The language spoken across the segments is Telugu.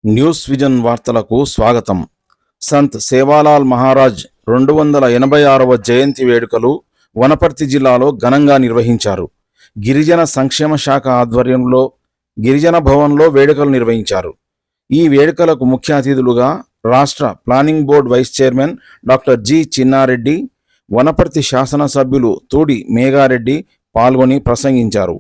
న్యూస్ విజన్ వార్తలకు స్వాగతం. సంత్ సేవాలాల్ మహారాజ్ 286వ జయంతి వేడుకలు వనపర్తి జిల్లాలో ఘనంగా నిర్వహించారు. గిరిజన సంక్షేమ శాఖ ఆధ్వర్యంలో గిరిజన భవన్లో వేడుకలు నిర్వహించారు. ఈ వేడుకలకు ముఖ్య అతిథులుగా రాష్ట్ర planning board vice chairman doctor G Chinnareddy, Wanaparthy శాసనసభ్యులు తూడి మేఘారెడ్డి పాల్గొని ప్రసంగించారు.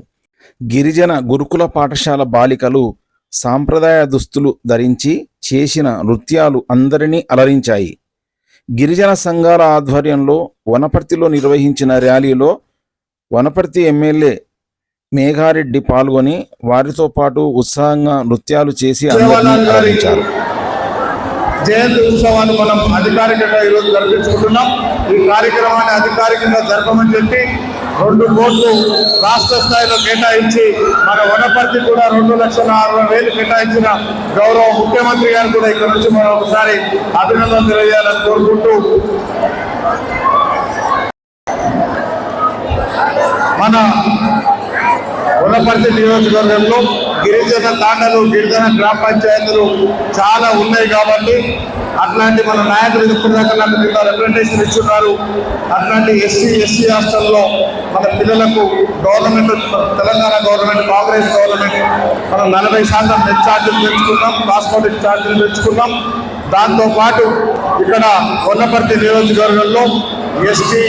గిరిజన గురుకుల పాఠశాల బాలికలు సాంప్రదాయ దుస్తులు ధరించి చేసిన నృత్యాలు అందరినీ అలరించాయి. గిరిజన సంఘాల ఆధ్వర్యంలో వనపర్తిలో నిర్వహించిన ర్యాలీలో వనపర్తి ఎమ్మెల్యే మేఘారెడ్డి పాల్గొని వారితో పాటు ఉత్సాహంగా నృత్యాలు చేసి అందరినీ అలరించారు. జయంతి ఉత్సవాన్ని మనం అధికారికంగా ఈరోజు జరిపించుకుంటున్నాం. ఈ కార్యక్రమాన్ని అధికారికంగా జరపమని చెప్పి 2 కోట్లు రాష్ట్ర స్థాయిలో కేటాయించి మన వనపర్తి కూడా 2,60,000 కేటాయించిన గౌరవ ముఖ్యమంత్రి గారు కూడా ఇక్కడ నుంచి మనం ఒకసారి అభినందనలు తెలియజేయాలని కోరుకుంటూ, మన వనపర్తి నియోజకవర్గంలో గిరిజన తాండలు, గిరిజన గ్రామ పంచాయతీలు చాలా ఉన్నాయి కాబట్టి అట్లాంటి మన నాయకులు ఇప్పటిదాకా నాకు కింద రిప్రజెంటేషన్ ఇస్తున్నారు. అట్లాంటి ఎస్సీ హాస్టల్లో మన పిల్లలకు government, Telangana government, Congress government మనం 40% నెట్ ఛార్జీలు పెంచుకున్నాం, కాస్మెటిక్ ఛార్జీలు పెంచుకున్నాం. దాంతోపాటు ఇక్కడ వనపర్తి నియోజకవర్గంలో ఎస్సీ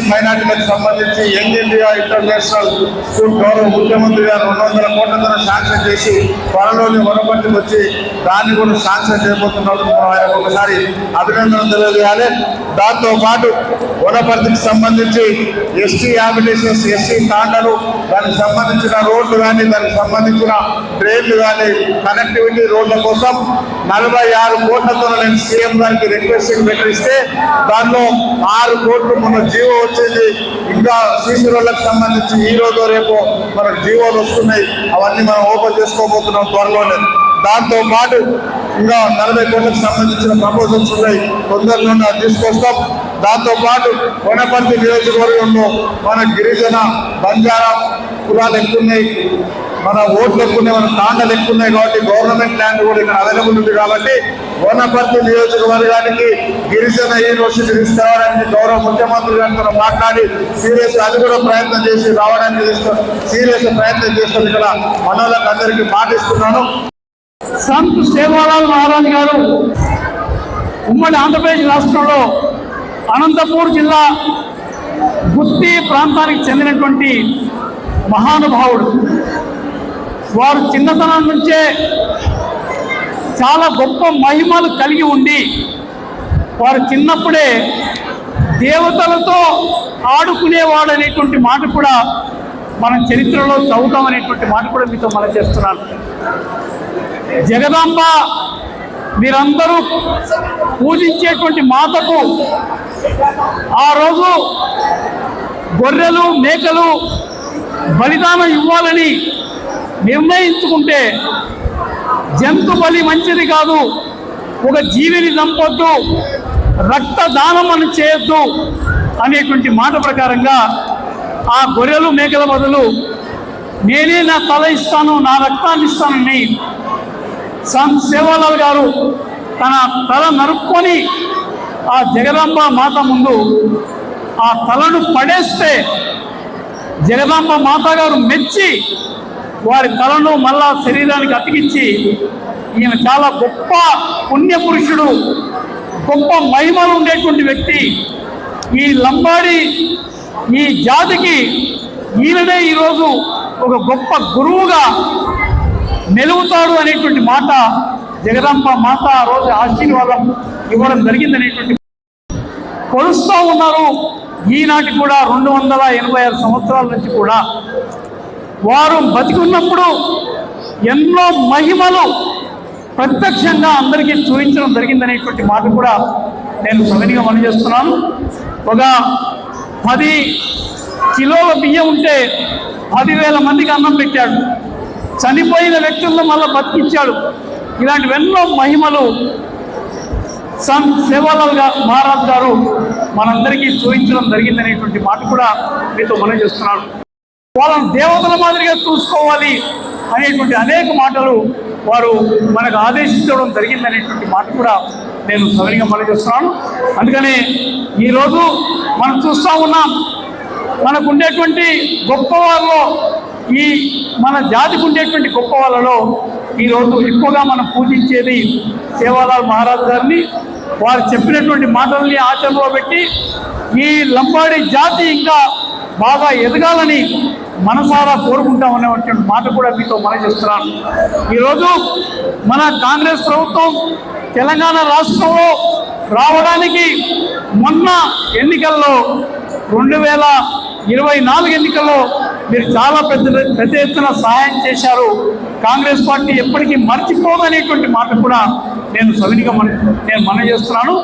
మైనార్టీలకు సంబంధించి యంగ్ ఇండియా ఇంటర్నేషనల్ స్కూల్ గౌరవ ముఖ్యమంత్రి గారు 200 కోట్లతో శాంక్షన్ చేసి త్వరలోని వనపర్తికి వచ్చి దాన్ని కూడా శాంక్షన్ చేయబోతున్నారు. ఆయన ఒకసారి అభినందనలు తెలియజేయాలి. దాంతోపాటు వనపర్తికి సంబంధించి ఎస్టీ హ్యాబిటేషన్స్, ఎస్సీ తాండలు, దానికి సంబంధించిన రోడ్లు కానీ, దానికి సంబంధించిన ట్రైన్లు కానీ, కనెక్టివిటీ రోడ్ల కోసం 46 కోట్లతో నేను సీఎం గారికి రిక్వెస్టింగ్ పెట్టిస్తే దానిలో 6 కోట్లు మన జీవో వచ్చింది. ఇంకా సీసీ రోడ్లకు సంబంధించి ఈ రోజు రేపు మనకు జీవోలు వస్తున్నాయి. అవన్నీ మనం ఓపెన్ చేసుకోబోతున్నాం త్వరలోనే. దాంతోపాటు ఇంకా 40 కోట్లకు సంబంధించిన ప్రపోజల్స్ ఉన్నాయి, తొందరలోనే తీసుకొస్తాం. దాంతోపాటు వనపర్తి నియోజకవర్గంలో మన గిరిజన, బంజారా కులాలు ఎక్కున్నాయి, మన ఓట్లు ఎక్కున్నాయి, మన తాండలు ఎక్కున్నాయి కాబట్టి గవర్నమెంట్ ల్యాండ్ కూడా ఇక్కడ అవైలబుల్ ఉంది. కాబట్టి వనపర్తి నియోజకవర్గానికి గిరిజన యూనివర్సిటీ తీసుకురావడానికి గౌరవ ముఖ్యమంత్రి గారితో మాట్లాడి సీరియస్ అది కూడా ప్రయత్నం చేసి రావడానికి సీరియస్ ప్రయత్నం చేస్తాం. ఇక్కడ మనోళ్ళకి అందరికీ మాటిస్తున్నాను. సంత్ సేవాలాల్ మహారాజ్ గారు ఉమ్మడి ఆంధ్రప్రదేశ్ రాష్ట్రంలో అనంతపూర్ జిల్లా గుత్తి ప్రాంతానికి చెందినటువంటి మహానుభావుడు. వారు చిన్నతనం నుంచే చాలా గొప్ప మహిమలు కలిగి ఉండి వారు చిన్నప్పుడే దేవతలతో ఆడుకునేవాడు అనేటువంటి మాట కూడా మనం చరిత్రలో చదువుతాం అనేటువంటి మాట కూడా మీతో మనం చేస్తున్నాను. జగదాంబ మీరందరూ పూజించేటువంటి మాతకు ఆ రోజు గొర్రెలు, మేకలు బలిదానం ఇవ్వాలని నిర్ణయించుకుంటే జంతు బలి మంచిది కాదు, ఒక జీవిని చంపొద్దు, రక్తదానం అని చేయొద్దు అనేటువంటి మాట ప్రకారంగా ఆ గొర్రెలు, మేకల బదులు నేనే నా తల ఇస్తాను, నా రక్తాన్ని ఇస్తానని సంత్ సేవాలాల్ గారు తన తల నరుక్కొని ఆ జగదాంబ మాత ముందు ఆ తలను పడేస్తే జగదాంబ మాత గారు మెచ్చి వారి తలను మళ్ళా శరీరానికి అతికించి ఈయన చాలా గొప్ప పుణ్యపురుషుడు, గొప్ప మహిమలు ఉండేటువంటి వ్యక్తి, ఈ లంబాడి ఈ జాతికి ఈయననే ఈరోజు ఒక గొప్ప గురువుగా నిలువుతాడు అనేటువంటి మాట జగదాంబ మాత ఆ రోజు ఆశీర్వాదం ఇవ్వడం జరిగిందనేటువంటి కొలుస్తూ ఉన్నారు. ఈనాటి కూడా 286 సంవత్సరాల నుంచి కూడా వారు బతికున్నప్పుడు ఎన్నో మహిమలు ప్రత్యక్షంగా అందరికీ చూపించడం జరిగిందనేటువంటి మాట కూడా నేను సవినిగా మనం చేస్తున్నాను. ఒక 10 కిలోల బియ్యం ఉంటే 10,000 మందికి అన్నం పెట్టాడు, చనిపోయిన వ్యక్తులను మళ్ళీ బతికించాడు. ఇలాంటివెన్నో మహిమలు సంత్ సేవాలాల్ మహారాజ్ గారు మనందరికీ చూపించడం జరిగిందనేటువంటి మాట కూడా మీతో మనం చేస్తున్నాను. వాళ్ళని దేవతల మాదిరిగా చూసుకోవాలి అనేటువంటి అనేక మాటలు వారు మనకు ఆదేశించడం జరిగిందనేటువంటి మాట కూడా నేను సవినీయంగా మనవి చేస్తున్నాను. అందుకని ఈరోజు మనం చూస్తూ ఉన్నాం, మనకు ఉండేటువంటి గొప్ప వాళ్ళలో ఈ మన జాతికి ఉండేటువంటి గొప్ప వాళ్ళలో ఈరోజు ఎక్కువగా మనం పూజించేది సేవాలాల్ మహారాజ్ గారిని. వారు చెప్పినటువంటి మాటల్ని ఆచరణలో పెట్టి ఈ లంబాడి జాతి ఇంకా బాగా ఎదగాలని మనసారా కోరుకుంటామనేటువంటి మాట కూడా మీతో మనవి చేస్తున్నాను. ఈరోజు మన కాంగ్రెస్ ప్రభుత్వం తెలంగాణ రాష్ట్రంలో రావడానికి మొన్న ఎన్నికల్లో 2024 ఎన్నికల్లో మీరు చాలా పెద్ద ఎత్తున సహాయం చేశారు. కాంగ్రెస్ పార్టీ ఎప్పటికీ మర్చిపోదనేటువంటి మాట కూడా నేను సవినీగా మనవి చేస్తున్నాను.